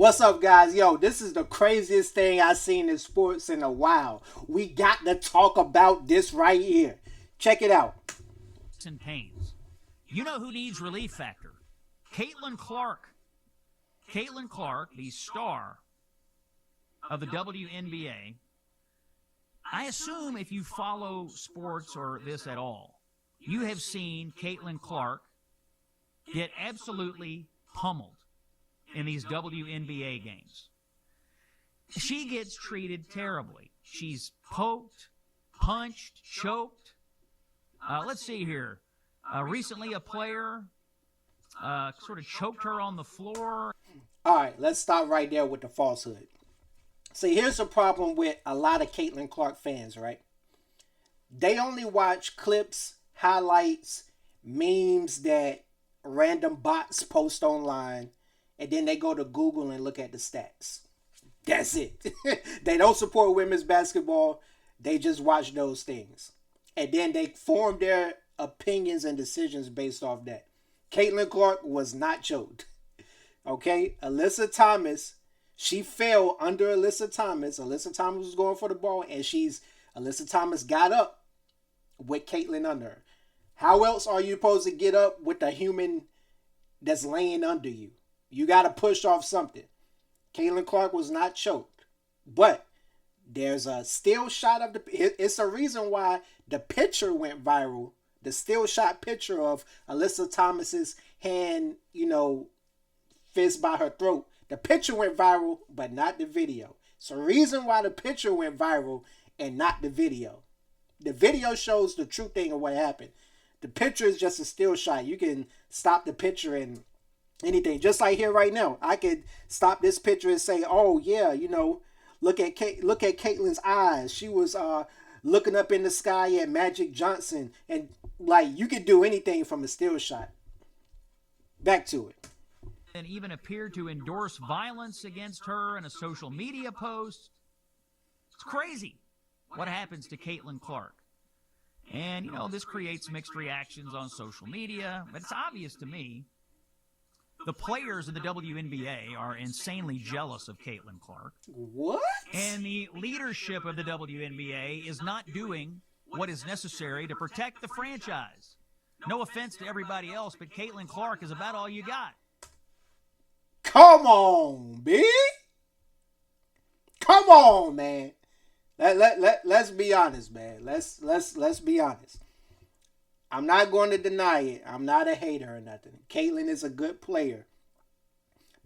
What's up, guys? Yo, this is the craziest thing I've seen in sports in a while. We got to talk about this right here. Check it out. And pains. You know who needs relief factor? Caitlin Clark. Caitlin Clark, the star of the WNBA. I assume if you follow sports or this at all, you have seen Caitlin Clark get absolutely pummeled in these WNBA games. She gets treated terribly. She's poked, punched, choked. Let's see here. Recently, a player sort of choked her on the floor. All right, let's stop right there with the falsehood. See, here's the problem with a lot of Caitlin Clark fans, right? They only watch clips, highlights, memes that random bots post online, and then they go to Google and look at the stats. That's it. They don't support women's basketball. They just watch those things. And then they form their opinions and decisions based off that. Caitlin Clark was not choked. Okay? Alyssa Thomas, she fell under Alyssa Thomas. Alyssa Thomas was going for the ball, and Alyssa Thomas got up with Caitlin under her. How else are you supposed to get up with a human that's laying under you? You got to push off something. Caitlin Clark was not choked. But there's a still shot of it's a reason why the picture went viral. The still shot picture of Alyssa Thomas's hand, fist by her throat. The picture went viral, but not the video. So the reason why the picture went viral and not the video. The video shows the true thing of what happened. The picture is just a still shot. You can stop the picture and anything. Just like here right now. I could stop this picture and say, oh yeah, look at Caitlin's eyes. She was looking up in the sky at Magic Johnson. And you could do anything from a still shot. Back to it. And even appeared to endorse violence against her in a social media post. It's crazy what happens to Caitlin Clark. And, this creates mixed reactions on social media. But it's obvious to me the players in the WNBA are insanely jealous of Caitlin Clark. What? And the leadership of the WNBA is not doing what is necessary to protect the franchise. No offense to everybody else, but Caitlin Clark is about all you got. Come on, B. Come on, man. Let's be honest, man. Let's be honest. I'm not going to deny it. I'm not a hater or nothing. Caitlin is a good player.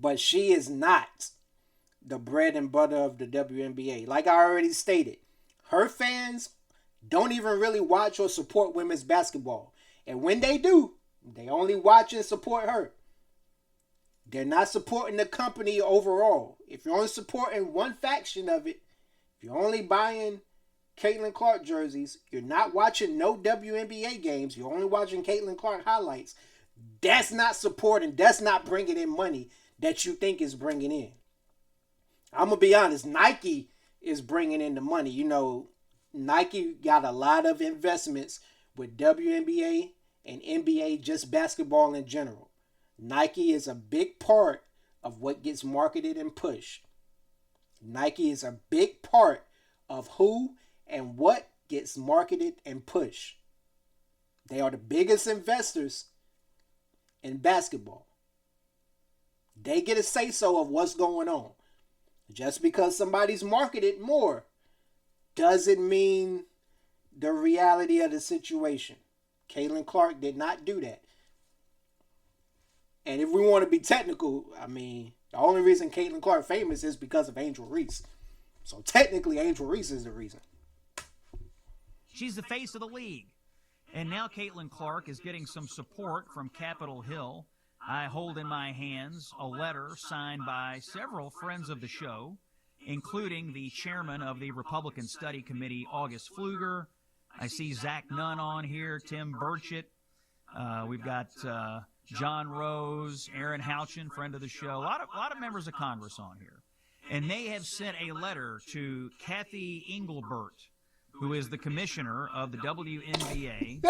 But she is not the bread and butter of the WNBA. Like I already stated, her fans don't even really watch or support women's basketball. And when they do, they only watch and support her. They're not supporting the company overall. If you're only supporting one faction of it, if you're only buying Caitlin Clark jerseys, you're not watching no WNBA games, you're only watching Caitlin Clark highlights, that's not supporting, that's not bringing in money that you think is bringing in. I'm going to be honest, Nike is bringing in the money. Nike got a lot of investments with WNBA and NBA, just basketball in general. Nike is a big part of what gets marketed and pushed. Nike is a big part of who and what gets marketed and pushed. They are the biggest investors in basketball. They get a say-so of what's going on. Just because somebody's marketed more doesn't mean the reality of the situation. Caitlin Clark did not do that. And if we want to be technical, the only reason Caitlin Clark famous is because of Angel Reese. So technically, Angel Reese is the reason. She's the face of the league. And now Caitlin Clark is getting some support from Capitol Hill. I hold in my hands a letter signed by several friends of the show, including the chairman of the Republican Study Committee, August Pfluger. I see Zach Nunn on here, Tim Burchett. We've got John Rose, Aaron Houchin, friend of the show. A lot of members of Congress on here. And they have sent a letter to Kathy Engelbert, who is the commissioner of the WNBA.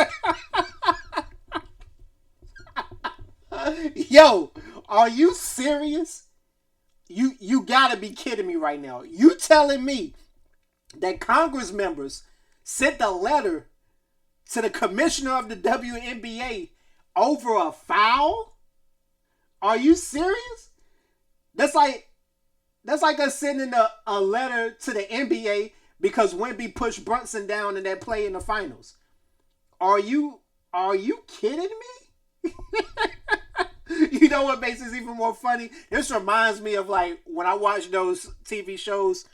Yo, are you serious? You gotta be kidding me right now. You telling me that Congress members sent a letter to the commissioner of the WNBA over a foul? Are you serious? That's like us sending a letter to the NBA because Wemby pushed Brunson down in that play in the finals. Are you kidding me? You know what makes this even more funny? This reminds me of like when I watch those TV shows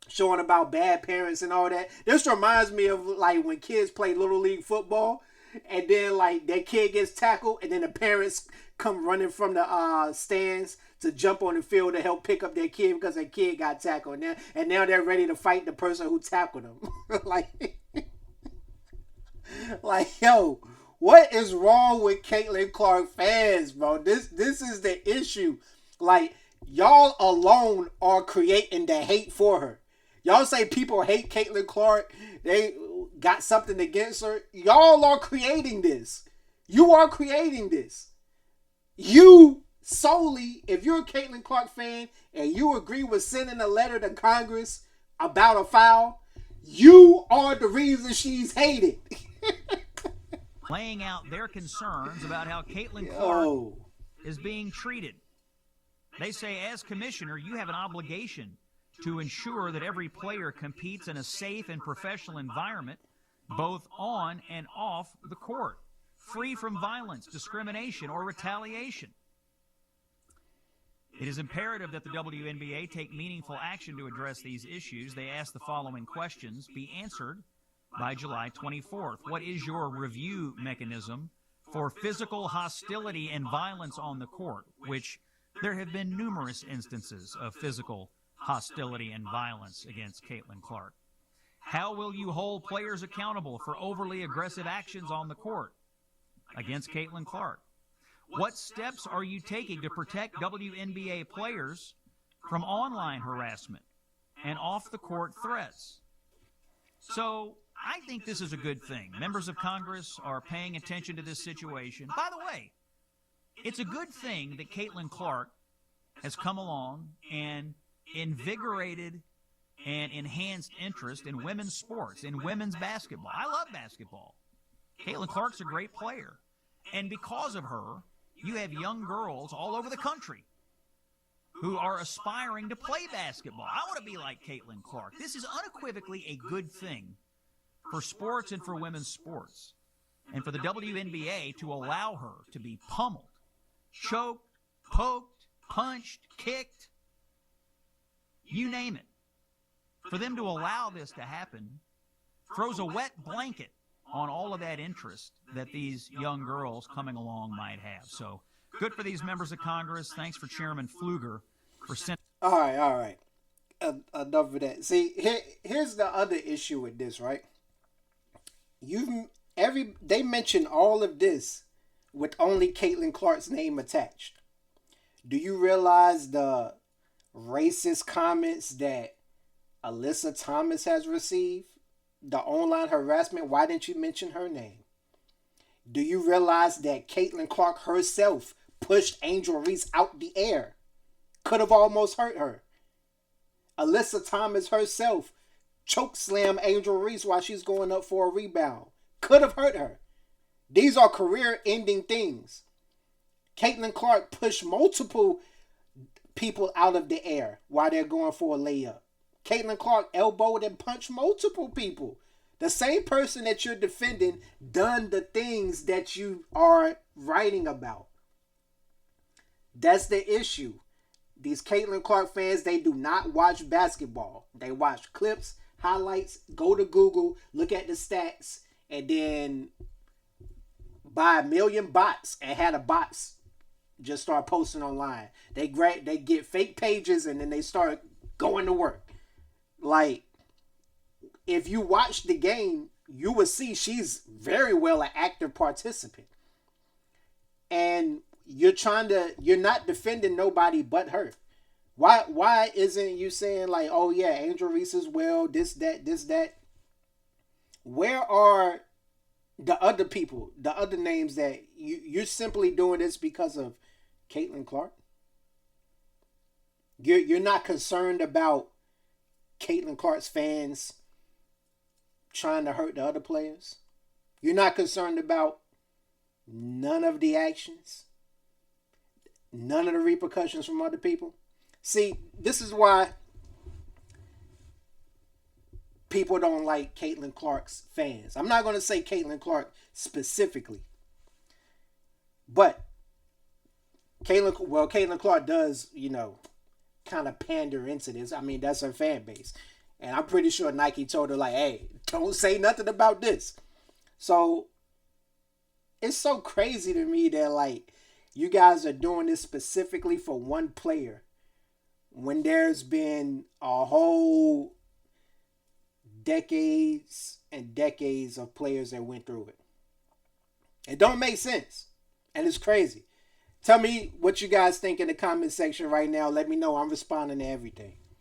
showing about bad parents and all that. This reminds me of like when kids play little league football and then like their kid gets tackled and then the parents come running from the stands to jump on the field to help pick up their kid because their kid got tackled. Now they're ready to fight the person who tackled them. like, yo, what is wrong with Caitlin Clark fans, bro? This is the issue. Like, y'all alone are creating the hate for her. Y'all say people hate Caitlin Clark. They got something against her. Y'all are creating this. You are creating this. You solely, if you're a Caitlin Clark fan and you agree with sending a letter to Congress about a foul, you are the reason she's hated. Laying out their concerns about how Caitlin Clark is being treated. They say, as commissioner, you have an obligation to ensure that every player competes in a safe and professional environment, both on and off the court, free from violence, discrimination, or retaliation. It is imperative that the WNBA take meaningful action to address these issues. They ask the following questions be answered by July 24th. What is your review mechanism for physical hostility and violence on the court, which there have been numerous instances of physical hostility and violence against Caitlin Clark? How will you hold players accountable for overly aggressive actions on the court against Caitlin Clark? What steps are you taking to protect WNBA players from online harassment and off-the-court threats? So I think this is a good thing. Members of Congress are paying attention to this situation. By the way, it's a good thing that Caitlin Clark has come along and invigorated and enhanced interest in women's sports, in women's basketball. I love basketball. Caitlin Clark's a great player. And because of her, you have young girls all over the country who are aspiring to play basketball. I want to be like Caitlin Clark. This is unequivocally a good thing for sports and for women's sports. And for the WNBA to allow her to be pummeled, choked, poked, punched, kicked, you name it. For them to allow this to happen throws a wet blanket on all of that interest that these young girls coming along might have. So good for these members of Congress. Thanks for Chairman Pfluger for sending. All right. Enough of that. See, here's the other issue with this, right? They mention all of this with only Caitlin Clark's name attached. Do you realize the racist comments that Alyssa Thomas has received? The online harassment, why didn't you mention her name? Do you realize that Caitlin Clark herself pushed Angel Reese out the air? Could have almost hurt her. Alyssa Thomas herself chokeslammed Angel Reese while she's going up for a rebound. Could have hurt her. These are career-ending things. Caitlin Clark pushed multiple people out of the air while they're going for a layup. Caitlin Clark elbowed and punched multiple people. The same person that you're defending done the things that you are writing about. That's the issue. These Caitlin Clark fans, they do not watch basketball. They watch clips, highlights, go to Google, look at the stats, and then buy a million bots and have the bots just start posting online. They get fake pages and then they start going to work. Like, if you watch the game, you will see she's very well an active participant. And you're not defending nobody but her. Why isn't you saying like, oh yeah, Angel Reese as well, this, that? Where are the other people, the other names that you're simply doing this because of Caitlin Clark? You're not concerned about Caitlin Clark's fans trying to hurt the other players. You're not concerned about none of the actions, none of the repercussions from other people. See, this is why people don't like Caitlin Clark's fans. I'm not going to say Caitlin Clark specifically, but Caitlin Clark does, kind of pander into this. I mean, that's her fan base. And I'm pretty sure Nike told her, like, hey, don't say nothing about this. So it's so crazy to me that, like, you guys are doing this specifically for one player when there's been a whole decades and decades of players that went through it. It don't make sense. And it's crazy. Tell me what you guys think in the comment section right now. Let me know. I'm responding to everything.